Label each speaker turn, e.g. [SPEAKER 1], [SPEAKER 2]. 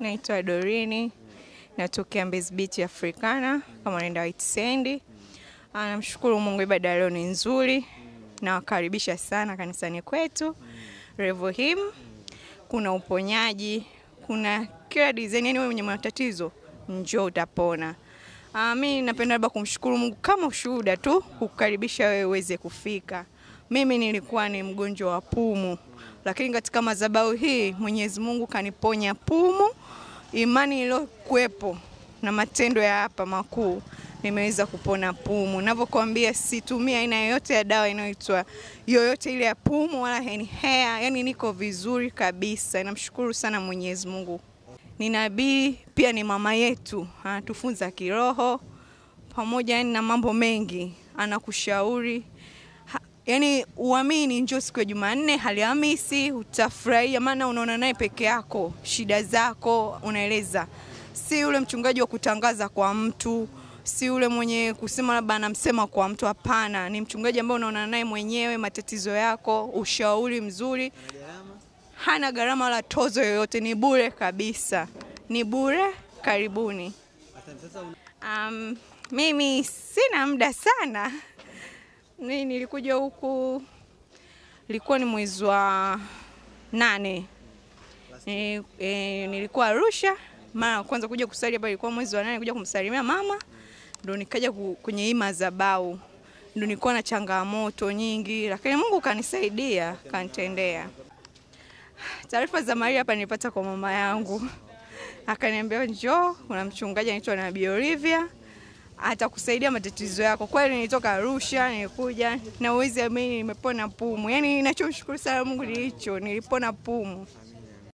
[SPEAKER 1] naitwa Dorini, natokea Mbezi Beach Africana, kama naenda White Sand. Namshukuru Mungu, ibada leo ni nzuri. Nawakaribisha sana kanisani kwetu Revohim. Kuna uponyaji, kuna kila design, yani wewe mwenye matatizo njoo utapona. Mimi napenda labda kumshukuru Mungu kama ushuhuda tu, kukaribisha wewe uweze kufika. Mimi nilikuwa ni mgonjwa wa pumu, lakini katika madhabahu hii Mwenyezi Mungu kaniponya pumu. Imani iliyokuepo na matendo ya hapa makuu, nimeweza kupona pumu. Ninavyokuambia situmia aina yoyote ya dawa inayoitwa yoyote ile ya pumu wala hair, yani niko vizuri kabisa. Namshukuru sana Mwenyezi Mungu. Ni nabii pia ni mama yetu, anatufunza kiroho pamoja na mambo mengi, anakushauri. Yani uamini, njoo siku ya Jumanne, Alhamisi, utafurahia, maana unaona naye peke yako, shida zako unaeleza. Si ule mchungaji wa kutangaza kwa mtu, si ule mwenye kusema labda anamsema kwa mtu, hapana. Ni mchungaji ambaye unaona naye mwenyewe matatizo yako, ushauri mzuri. Hana gharama wala tozo yoyote, ni bure kabisa. Ni bure, karibuni. Mimi sina muda sana. Nilikuja huku, ilikuwa ni mwezi wa 8. Nilikuwa Arusha, mara kwanza kuja kusali hapa ilikuwa mwezi wa 8, kuja kumsalimia mama. Ndio nikaja kwenye hii madhabahu. Ndio nilikuwa na changamoto nyingi, lakini Mungu kanisaidia, kanitendea. Taarifa za Maria hapa nilipata kwa mama yangu. Akaniambia njoo, kuna mchungaji anaitwa Nabii Olivia, atakusaidia matatizo yako. Kweli nilitoka Arusha, nilikuja na uwezi amini nimepona pumu. Yani ninachomshukuru sana Mungu ni hicho, nilipona pumu.